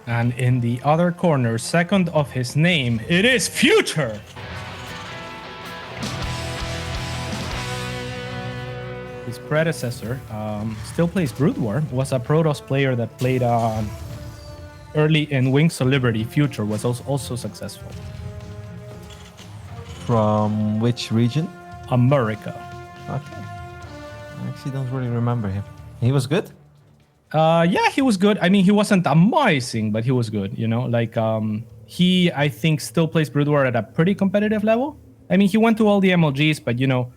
And in the other corner, second of his name, it is Future. His predecessor still plays Brood War, was a Protoss player that played early in Wings of Liberty. Future was also successful. From which region? America. Okay. I actually don't really remember him. He was good? Yeah, he was good. I mean, he wasn't amazing, but he was good, you know? Like, he, I think, still plays Brood War at a pretty competitive level. I mean, he went to all the MLGs, but, you know,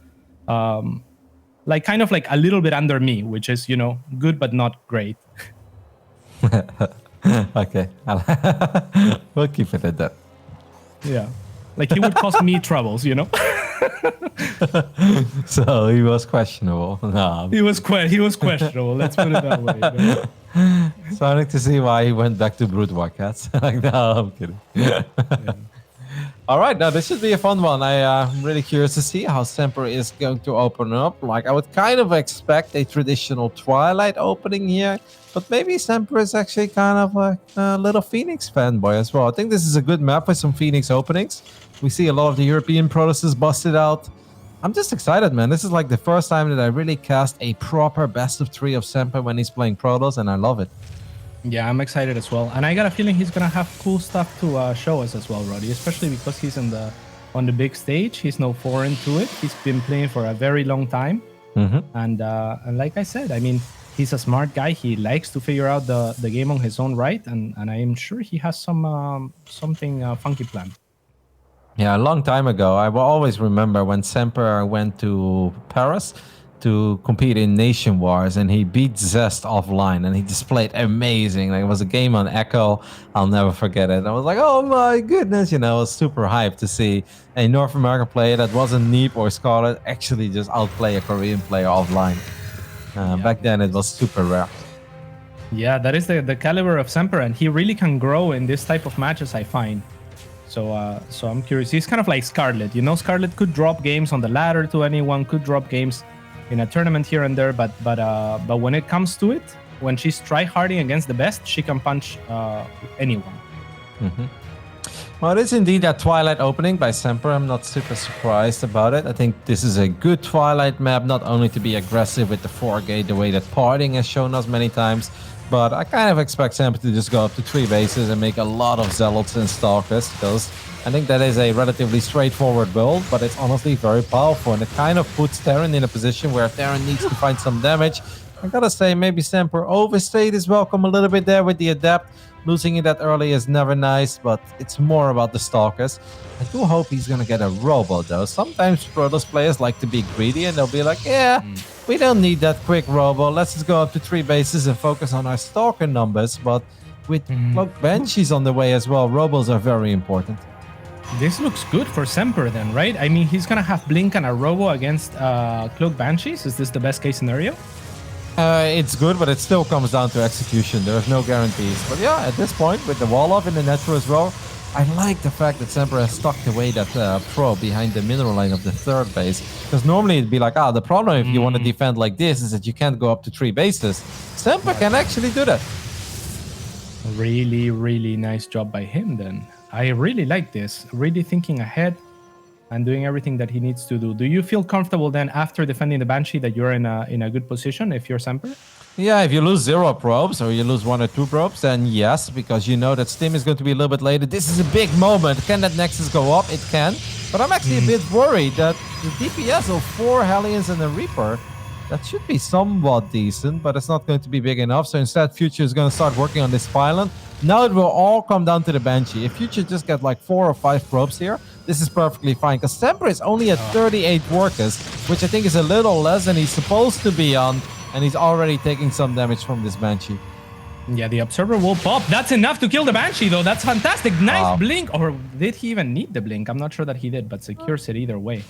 like kind of like a little bit under me, which is, you know, good but not great. Okay. We'll keep it at that. Yeah. Like he would cause me troubles, you know? So he was questionable. No. He was questionable, let's put it that way. You know? Starting to see why he went back to Brood War Cats. Like, no, I'm kidding. Yeah. All right, now this should be a fun one. I'm really curious to see how Semper is going to open up. Like, I would kind of expect a traditional Twilight opening here, but maybe Semper is actually kind of like a little Phoenix fanboy as well. I think this is a good map with some Phoenix openings. We see a lot of the European Protosses busted out. I'm just excited, man. This is like the first time that I really cast a proper best of 3 of Semper when he's playing Protoss, and I love it. Yeah, I'm excited as well, and I got a feeling he's gonna have cool stuff to show us as well, Roddy. Especially because he's on the big stage. He's no foreign to it. He's been playing for a very long time, and like I said, I mean, he's a smart guy. He likes to figure out the game on his own right, and I am sure he has something funky planned. Yeah, a long time ago, I will always remember when Semper went to Paris to compete in Nation Wars, and he beat Zest offline, and he just played amazing. Like, it was a game on Echo. I'll never forget it. I was like, oh my goodness, you know, I was super hyped to see a North American player that wasn't Neep or Scarlet actually just outplay a Korean player offline. Back then, it was super rare. Yeah, that is the caliber of Semper, and he really can grow in this type of matches, I find. So I'm curious. He's kind of like Scarlet. You know, Scarlet could drop games on the ladder to anyone, could drop games in a tournament here and there, but when it comes to it, when she's try-harding against the best, she can punch anyone. Well, it is indeed a Twilight opening by Semper. I'm not super surprised about it. I think this is a good Twilight map, not only to be aggressive with the 4-gate, the way that Parting has shown us many times, but I kind of expect Semper to just go up to 3 bases and make a lot of Zealots and Stalkers, because I think that is a relatively straightforward build, but it's honestly very powerful, and it kind of puts Terran in a position where Terran needs to find some damage. I gotta say, maybe Semper overstayed his welcome a little bit there with the Adept. Losing it that early is never nice, but it's more about the Stalkers. I do hope he's gonna get a Robo, though. Sometimes Protoss players like to be greedy, and they'll be like, yeah, we don't need that quick Robo. Let's just go up to 3 bases and focus on our Stalker numbers. But with Cloak Banshees on the way as well, Robos are very important. This looks good for Semper then, right? I mean, he's gonna have Blink and a Robo against Cloak Banshees. Is this the best case scenario? It's good, but it still comes down to execution. There's no guarantees. But yeah, at this point, with the wall off in the netro as well, I like the fact that Semper has tucked away that pro behind the mineral line of the 3rd base. Because normally it'd be like, the problem if you want to defend like this is that you can't go up to 3 bases. Semper can actually do that. Really, really nice job by him then. I really like this. Really thinking ahead and doing everything that he needs to do. Do you feel comfortable then after defending the Banshee that you're in a good position if you're Semper? Yeah, if you lose 0 probes or you lose 1 or 2 probes, then yes, because you know that Stim is going to be a little bit later. This is a big moment. Can that Nexus go up? It can. But I'm actually a bit worried that the DPS of 4 Hellions and a Reaper, that should be somewhat decent, but it's not going to be big enough. So instead, Future is going to start working on this Pylon. Now it will all come down to the Banshee. If Future just get like 4 or 5 probes here, this is perfectly fine, because Semper is only at 38 workers, which I think is a little less than he's supposed to be on, and he's already taking some damage from this Banshee. Yeah, the Observer will pop. That's enough to kill the Banshee, though. That's fantastic. Nice blink. Or did he even need the blink? I'm not sure that he did, but secures it either way.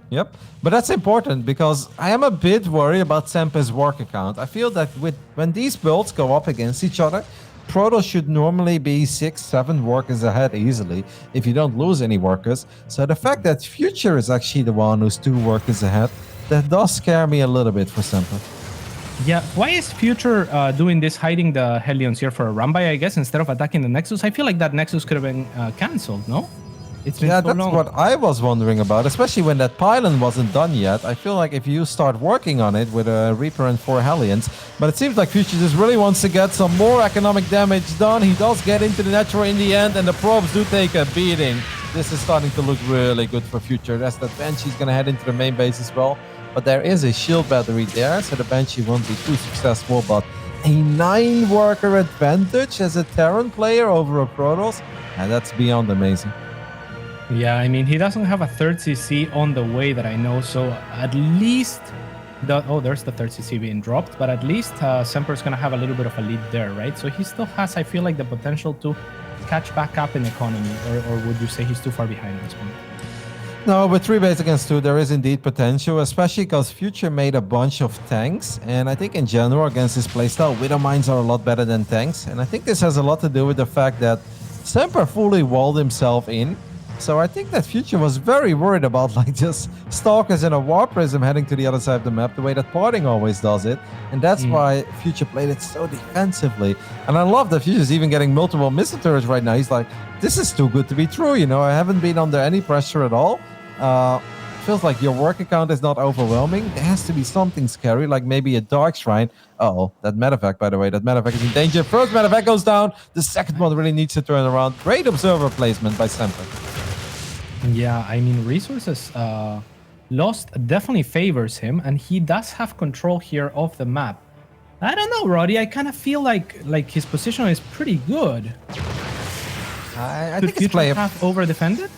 Yep, but that's important, because I am a bit worried about Semper's work account. I feel that when these builds go up against each other, Protoss should normally be 6-7 workers ahead easily if you don't lose any workers. So the fact that Future is actually the one who's 2 workers ahead, that does scare me a little bit for Semper. Yeah, why is Future doing this, hiding the Hellions here for a run by, I guess, instead of attacking the Nexus? I feel like that Nexus could have been cancelled, no? It's been so that's long. what I was wondering about, especially when that pylon wasn't done yet. I feel like if you start working on it with a Reaper and 4 Hellions, but it seems like Future just really wants to get some more economic damage done. He does get into the natural in the end, and the probes do take a beating. This is starting to look really good for Future. That's that Banshee's going to head into the main base as well. But there is a shield battery there, so the Banshee won't be too successful. But a 9-worker advantage as a Terran player over a Protoss, and that's beyond amazing. Yeah, I mean, he doesn't have a third CC on the way that I know, so at least... there's the third CC being dropped, but at least Semper's going to have a little bit of a lead there, right? So he still has, I feel like, the potential to catch back up in economy, or would you say he's too far behind at this point? No, with 3 base against 2, there is indeed potential, especially because Future made a bunch of tanks. And I think in general, against his playstyle, Widowmines are a lot better than tanks. And I think this has a lot to do with the fact that Semper fully walled himself in. So I think that Future was very worried about like just Stalkers and a War Prism heading to the other side of the map, the way that Parting always does it. And that's why Future played it so defensively. And I love that Future's even getting multiple missile turrets right now. He's like, this is too good to be true, you know, I haven't been under any pressure at all. Feels like your work account is not overwhelming. There has to be something scary, like maybe a Dark Shrine. Uh-oh, that Medevac, by the way, that Medevac is in danger. First Medevac goes down. The second one really needs to turn around. Great observer placement by Semper. Yeah, I mean, resources lost definitely favors him, and he does have control here of the map. I don't know, Roddy. I kind of feel like his position is pretty good. I Could think Future have over-defended?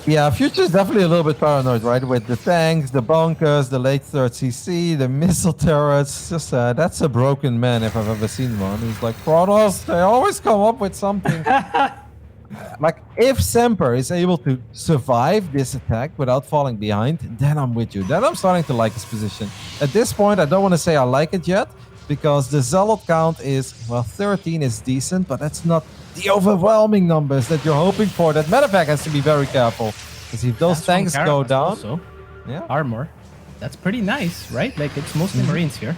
Yeah, Future is definitely a little bit paranoid, right? With the tanks, the bunkers, the late 3rd CC, the missile turrets. Just that's a broken man if I've ever seen one. He's like, Protoss, they always come up with something. Like, if Semper is able to survive this attack without falling behind, then I'm with you. Then I'm starting to like his position. At this point, I don't want to say I like it yet, because the Zealot count is, well, 13 is decent, but that's not the overwhelming numbers that you're hoping for. That Medevac has to be very careful, because if those tanks go down... Also, yeah, armor. That's pretty nice, right? Like, it's mostly Marines here.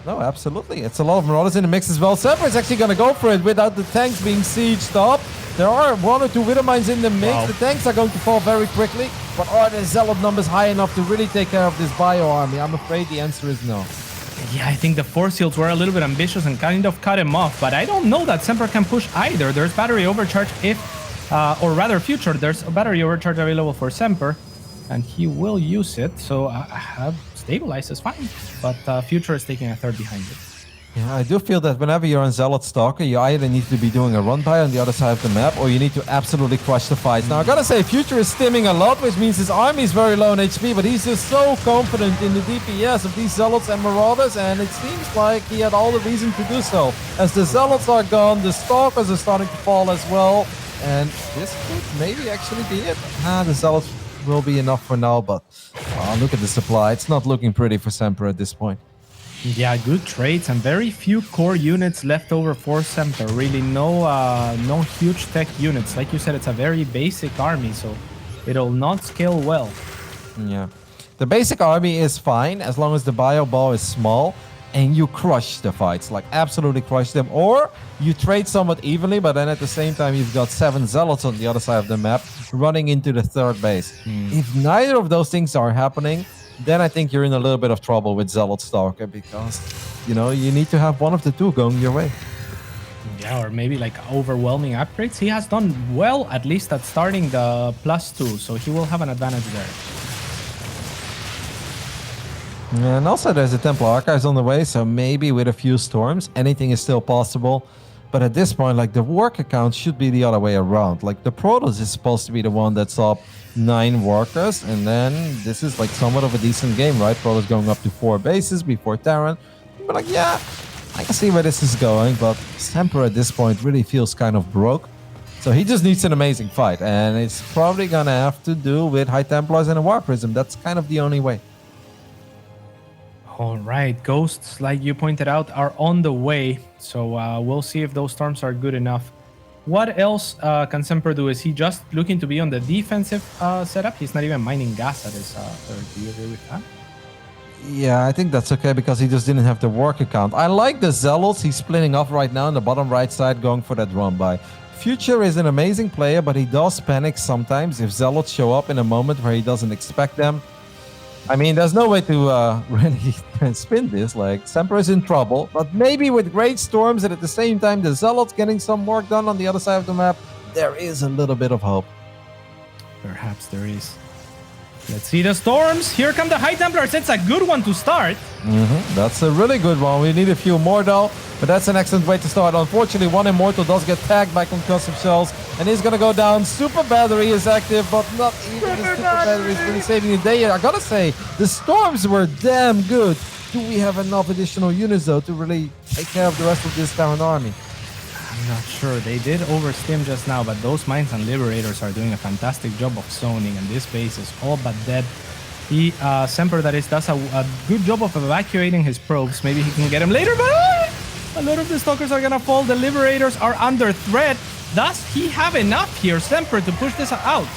No, absolutely. It's a lot of Marauders in the mix as well. Semper is actually going to go for it without the tanks being sieged up. There are 1 or 2 Widowmines in the mix. Wow. The tanks are going to fall very quickly. But are the Zealot numbers high enough to really take care of this bio army? I'm afraid the answer is no. Yeah, I think the Force Shields were a little bit ambitious and kind of cut him off. But I don't know that Semper can push either. There's battery overcharge or rather Future, there's a battery overcharge available for Semper. And he will use it. So stabilize is fine. But Future is taking a third behind it. Yeah, I do feel that whenever you're on Zealot Stalker, you either need to be doing a run-by on the other side of the map, or you need to absolutely crush the fights. Now, I gotta say, Future is stimming a lot, which means his army is very low in HP, but he's just so confident in the DPS of these Zealots and Marauders, and it seems like he had all the reason to do so. As the Zealots are gone, the Stalkers are starting to fall as well, and this could maybe actually be it. The Zealots will be enough for now, but look at the supply. It's not looking pretty for Semper at this point. Yeah, good trades and very few core units left over for Semper. Really no huge tech units. Like you said, it's a very basic army, so it'll not scale well. Yeah. The basic army is fine as long as the bio ball is small and you crush the fights, like absolutely crush them. Or you trade somewhat evenly, but then at the same time you've got 7 Zealots on the other side of the map running into the 3rd base. If neither of those things are happening, then I think you're in a little bit of trouble with Zealot Stalker, because, you know, you need to have one of the two going your way. Yeah, or maybe like overwhelming upgrades. He has done well, at least at starting the +2, so he will have an advantage there. And also there's a Templar Archives on the way, so maybe with a few storms, anything is still possible. But at this point, like, the work account should be the other way around. Like, the Protoss is supposed to be the one that's up 9 workers, and then this is like somewhat of a decent game, right? Protoss going up to 4 bases before Terran. But like, yeah, I can see where this is going, but Semper at this point really feels kind of broke. So he just needs an amazing fight, and it's probably gonna have to do with High Templars and a War Prism. That's kind of the only way. All right, Ghosts, like you pointed out, are on the way. So we'll see if those storms are good enough. What else can Semper do? Is he just looking to be on the defensive setup? He's not even mining gas at his third. Do you agree with that? Yeah, I think that's okay because he just didn't have the work account. I like the Zealots. He's splitting off right now in the bottom right side, going for that run by. Future is an amazing player, but he does panic sometimes if Zealots show up in a moment where he doesn't expect them. I mean, there's no way to really spin this. Like, Semper is in trouble, but maybe with Great Storms and at the same time the Zealots getting some work done on the other side of the map, there is a little bit of hope. Perhaps there is. Let's see the Storms. Here come the High Templars. It's a good one to start. That's a really good one. We need a few more though, but that's an excellent way to start. Unfortunately, one Immortal does get tagged by concussive shells, and he's gonna go down. Super Battery is active, but not even the Super Battery is really saving the day. I gotta say, the Storms were damn good. Do we have enough additional units though to really take care of the rest of this Terran army? I'm not sure. They did overstim just now, but those Mines and Liberators are doing a fantastic job of zoning, and this base is all but dead. He, Semper, that is, does a good job of evacuating his probes. Maybe he can get him later, but a lot of the Stalkers are gonna fall. The Liberators are under threat. Does he have enough here, Semper, to push this out?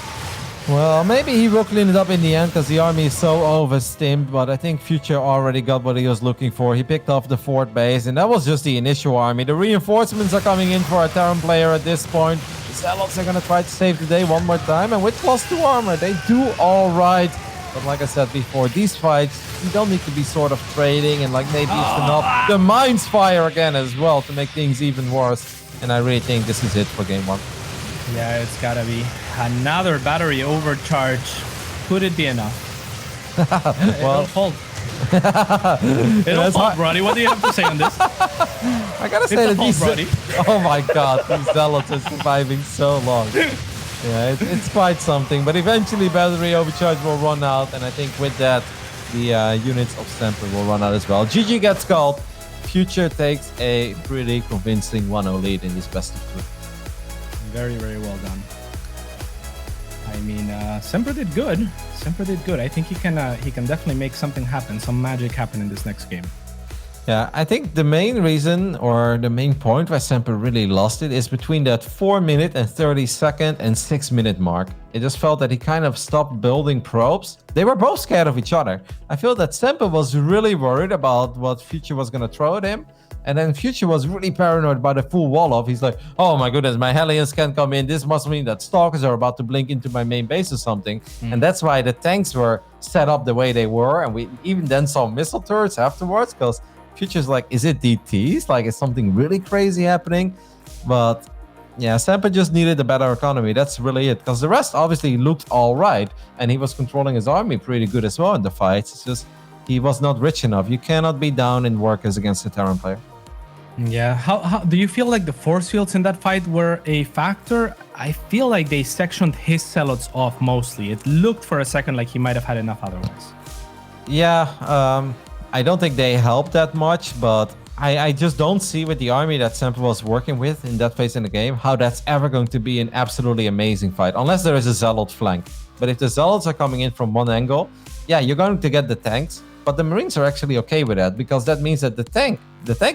Well, maybe he will clean it up in the end because the army is so overstimmed, but I think Future already got what he was looking for. He picked off the fort base, and that was just the initial army. The reinforcements are coming in for a Terran player at this point. The Zealots are going to try to save the day one more time, and with +2 armor, they do all right. But like I said before, these fights, you don't need to be sort of trading and like maybe even up the mines fire again as well to make things even worse. And I really think this is it for game 1. Yeah, it's gotta be. Another battery overcharge. Could it be enough? Well, it'll hold. It'll hold, Roddy. What do you have to say on this? I gotta say that these... Oh my god, these Zealots are surviving so long. Yeah, it's quite something. But eventually battery overcharge will run out. And I think with that, the units of Semper will run out as well. GG gets called. Future takes a pretty convincing 1-0 lead in this best of 2. Very, very well done. I mean, Semper did good. Semper did good. I think he can definitely make something happen, some magic happen in this next game. Yeah, I think the main reason or the main point why Semper really lost it is between that 4-minute and 30-second and 6-minute mark. It just felt that he kind of stopped building probes. They were both scared of each other. I feel that Semper was really worried about what Future was going to throw at him. And then Future was really paranoid by the full wall off. He's like, oh my goodness, my Hellions can't come in. This must mean that Stalkers are about to blink into my main base or something. And that's why the tanks were set up the way they were. And we even then saw missile turrets afterwards because Future's like, is it DTs? Like, is something really crazy happening? But yeah, Semper just needed a better economy. That's really it. Because the rest obviously looked all right. And he was controlling his army pretty good as well in the fights. It's just he was not rich enough. You cannot be down in workers against a Terran player. Yeah, how do you feel like the force fields in that fight were a factor? I feel like they sectioned his Zealots off mostly. It looked for a second like he might have had enough otherwise. Yeah, I don't think they helped that much, but I just don't see with the army that Semper was working with in that phase in the game how that's ever going to be an absolutely amazing fight, unless there is a Zealot flank. But if the Zealots are coming in from one angle, yeah, you're going to get the tanks. But the Marines are actually okay with that because that means that the tank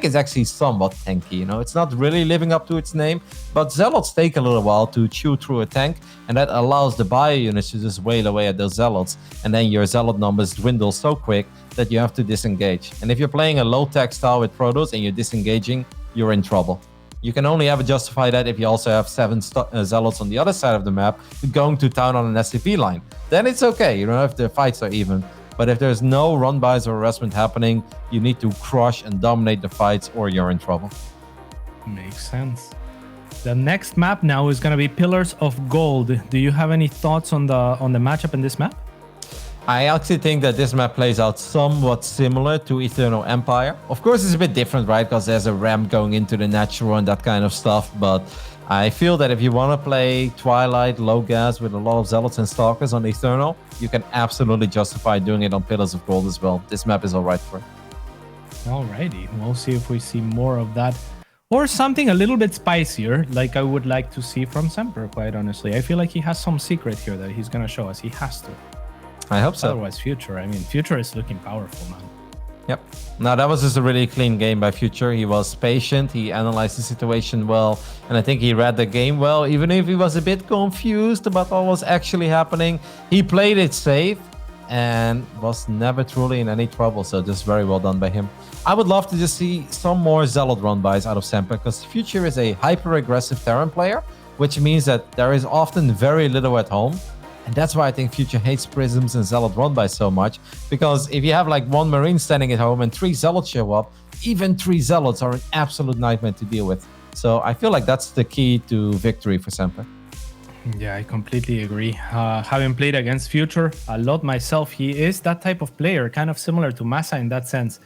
is actually somewhat tanky, you know. It's not really living up to its name, but Zealots take a little while to chew through a tank, and that allows the bio units to just wail away at those Zealots, and then your Zealot numbers dwindle so quick that you have to disengage. And if you're playing a low-tech style with Protoss and you're disengaging, you're in trouble. You can only ever justify that if you also have 7 Zealots on the other side of the map going to town on an SCV line. Then it's okay, you know, if the fights are even. But if there's no run-bys or harassment happening, you need to crush and dominate the fights or you're in trouble. Makes sense. The next map now is going to be Pillars of Gold. Do you have any thoughts on the matchup in this map? I actually think that this map plays out somewhat similar to Eternal Empire. Of course, it's a bit different, right? Because there's a ramp going into the natural and that kind of stuff. But I feel that if you want to play Twilight, low gas with a lot of Zealots and Stalkers on Eternal, you can absolutely justify doing it on Pillars of Gold as well. This map is all right for it. Alrighty, we'll see if we see more of that. Or something a little bit spicier, like I would like to see from Semper, quite honestly. I feel like he has some secret here that he's going to show us. He has to. I hope so. Otherwise, Future. I mean, Future is looking powerful, man. Yep. Now, that was just a really clean game by Future. He was patient. He analyzed the situation well. And I think he read the game well. Even if he was a bit confused about what was actually happening, he played it safe. and was never truly in any trouble. So just very well done by him. I would love to just see some more Zealot run-bys out of Semper, because Future is a hyper-aggressive Terran player, which means that there is often very little at home. And that's why I think Future hates Prisms and Zealot run-bys so much, because if you have like 1 Marine standing at home and 3 Zealots show up, even 3 Zealots are an absolute nightmare to deal with. So I feel like that's the key to victory for Semper. Yeah, I completely agree. Having played against Future a lot myself, he is that type of player, kind of similar to Massa in that sense.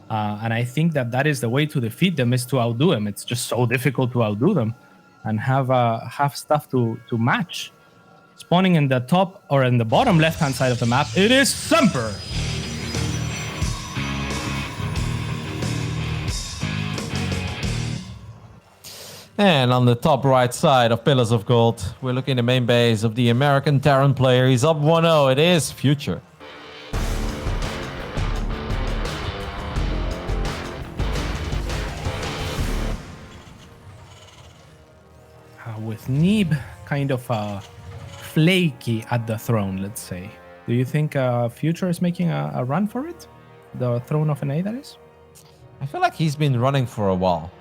And I think that is the way to defeat them, is to outdo them. It's just so difficult to outdo them and have stuff to match. Spawning in the top or in the bottom left-hand side of the map, it is Semper. And on the top right side of Pillars of Gold, we're looking at the main base of the American Terran player. He's up 1-0. It is Future. With Neeb kind of flaky at the throne, let's say. Do you think Future is making a run for it? The throne of an A, that is? I feel like he's been running for a while.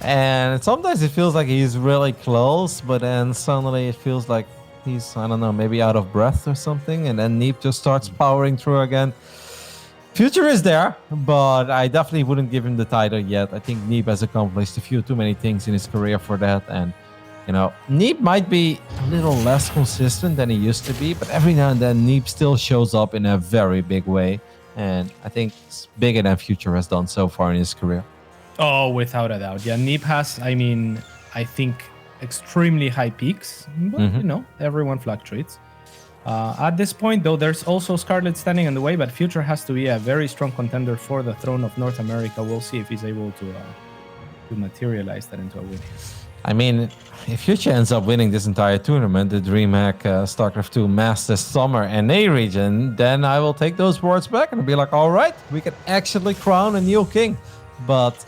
And sometimes it feels like he's really close, but then suddenly it feels like he's, I don't know, maybe out of breath or something. And then Neeb just starts powering through again. Future is there, but I definitely wouldn't give him the title yet. I think Neeb has accomplished a few too many things in his career for that. And, you know, Neeb might be a little less consistent than he used to be, but every now and then Neeb still shows up in a very big way. And I think it's bigger than Future has done so far in his career. Oh, without a doubt. Yeah, Neeb has, I mean, I think extremely high peaks, but, you know, everyone fluctuates. At this point, though, there's also Scarlet standing in the way, but Future has to be a very strong contender for the throne of North America. We'll see if he's able to materialize that into a win. I mean, if Future ends up winning this entire tournament, the DreamHack StarCraft 2 Masters Summer NA region, then I will take those words back and be like, all right, we can actually crown a new king. But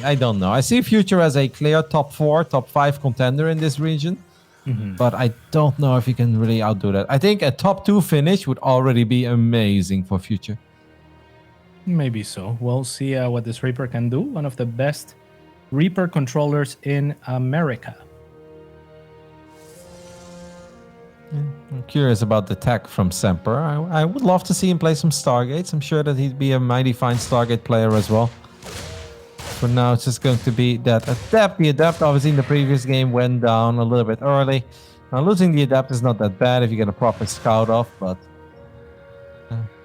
I don't know. I see Future as a clear top 4, top 5 contender in this region. But I don't know if he can really outdo that. I think a top 2 finish would already be amazing for Future. Maybe so. We'll see what this Reaper can do. One of the best Reaper controllers in America. I'm curious about the tech from Semper. I would love to see him play some Stargates. I'm sure that he'd be a mighty fine Stargate player as well. For now, it's just going to be that Adept. The Adept, obviously, in the previous game went down a little bit early. Now, losing the Adept is not that bad if you get a proper scout off, but...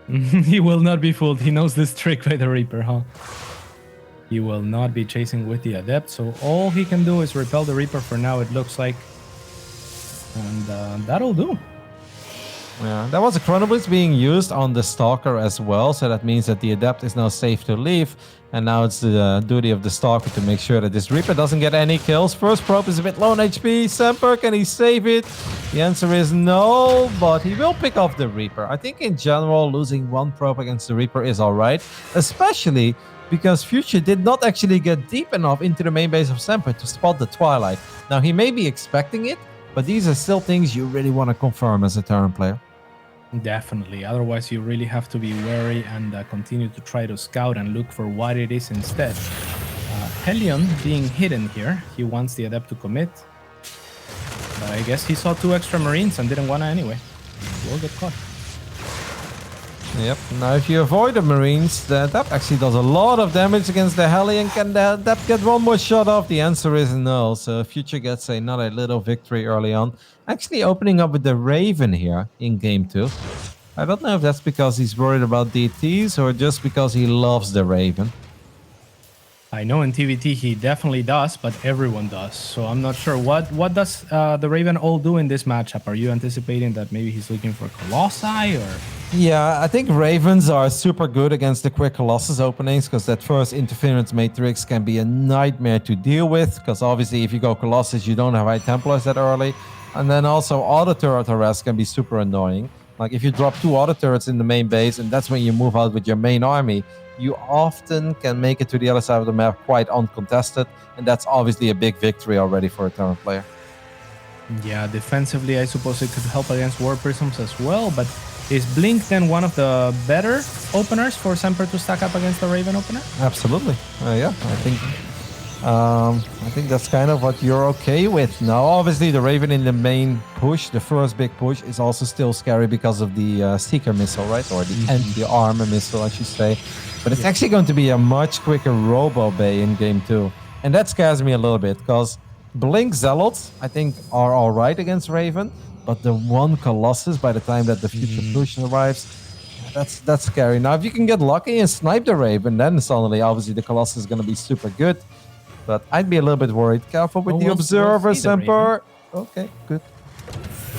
He will not be fooled. He knows this trick by the Reaper, huh? He will not be chasing with the Adept, so all he can do is repel the Reaper for now, it looks like. And that'll do. Yeah, there was a Chrono Blitz being used on the Stalker as well, so that means that the Adept is now safe to leave. And now it's the duty of the Stalker to make sure that this Reaper doesn't get any kills. First probe is a bit low on HP. Semper, can he save it? The answer is no, but he will pick off the Reaper. I think in general, losing 1 probe against the Reaper is alright, especially because Future did not actually get deep enough into the main base of Semper to spot the Twilight. Now, he may be expecting it, but these are still things you really want to confirm as a Terran player. Definitely. Otherwise, you really have to be wary and continue to try to scout and look for what it is instead. Helion being hidden here. He wants the Adept to commit. But I guess he saw 2 extra Marines and didn't want to anyway. Will get caught. Yep. Now, if you avoid the Marines, the Adept actually does a lot of damage against the Hellion. Can the Adept get 1 more shot off? The answer is no. So Future gets another little victory early on. Actually opening up with the Raven here in game 2. I don't know if that's because he's worried about DTs or just because he loves the Raven. I know in TVT he definitely does, but everyone does. So I'm not sure. What does the Raven all do in this matchup? Are you anticipating that maybe he's looking for Colossi or... Yeah, I think Ravens are super good against the quick Colossus openings because that first interference matrix can be a nightmare to deal with because obviously if you go Colossus, you don't have high Templars that early. And then also auto turret harass can be super annoying. Like if you drop 2 auto turrets in the main base and that's when you move out with your main army, you often can make it to the other side of the map quite uncontested. And that's obviously a big victory already for a Terran player. Yeah, defensively, I suppose it could help against War Prisms as well, but Is Blink then one of the better openers for Semper to stack up against the Raven opener? Absolutely. Yeah, I think that's kind of what you're okay with. Now, obviously, the Raven in the main push, the first big push, is also still scary because of the Seeker missile, right? Or the anti-armor missile, I should say. But it's actually going to be a much quicker Robo Bay in game 2. And that scares me a little bit, because Blink Zealots, I think, are all right against Raven. But the one Colossus, by the time that the future push arrives, that's scary. Now, if you can get lucky and snipe the Raven, then suddenly, obviously, the Colossus is going to be super good. But I'd be a little bit worried. Careful with the Observer, Semper. Okay, good.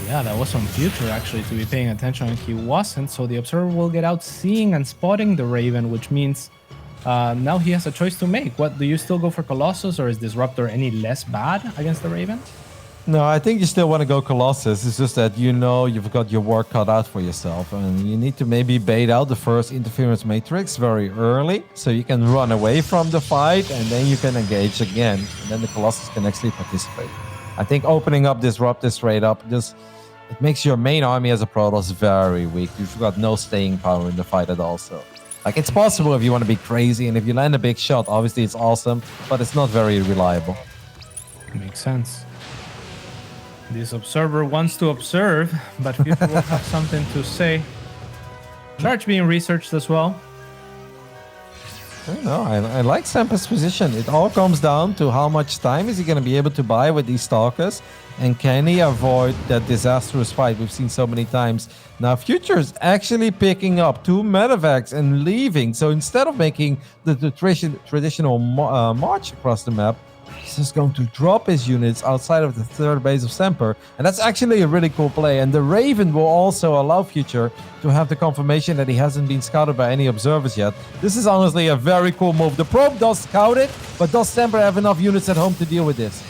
Yeah, that was on future, actually, to be paying attention, and he wasn't. So the Observer will get out seeing and spotting the Raven, which means now he has a choice to make. What, do you still go for Colossus, or is Disruptor any less bad against the Raven? No, I think you still want to go Colossus. It's just that you know you've got your work cut out for yourself. And you need to maybe bait out the first interference matrix very early, so you can run away from the fight, and then you can engage again. And then the Colossus can actually participate. I think opening up Disrupt this straight up, it makes your main army as a Protoss very weak. You've got no staying power in the fight at all. So, like, it's possible if you want to be crazy, and if you land a big shot, obviously it's awesome, but it's not very reliable. Makes sense. This Observer wants to observe, but people will have something to say. Charge being researched as well. I don't know. I like Semper's position. It all comes down to how much time is he going to be able to buy with these Stalkers, and can he avoid that disastrous fight we've seen so many times. Now, Future is actually picking up 2 medevacs and leaving. So instead of making the traditional march across the map, he's just going to drop his units outside of the third base of Semper. And that's actually a really cool play. And the Raven will also allow Future to have the confirmation that he hasn't been scouted by any observers yet. This is honestly a very cool move. The probe does scout it, but does Semper have enough units at home to deal with this?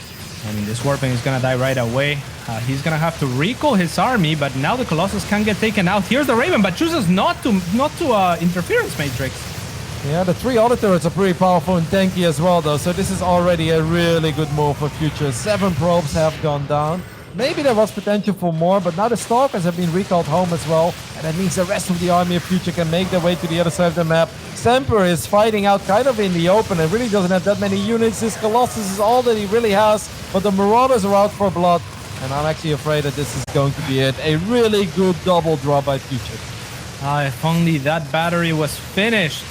I mean, this Warping is going to die right away. He's going to have to recall his army, but now the Colossus can get taken out. Here's the Raven, but chooses not to interference matrix. Yeah, the 3 other turrets are pretty powerful and tanky as well, though. So this is already a really good move for Future. 7 probes have gone down. Maybe there was potential for more, but now the Stalkers have been recalled home as well. And that means the rest of the army of Future can make their way to the other side of the map. Semper is fighting out kind of in the open and really doesn't have that many units. This Colossus is all that he really has, but the Marauders are out for blood. And I'm actually afraid that this is going to be it. A really good double draw by Future. If only that battery was finished.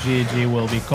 GG will be called.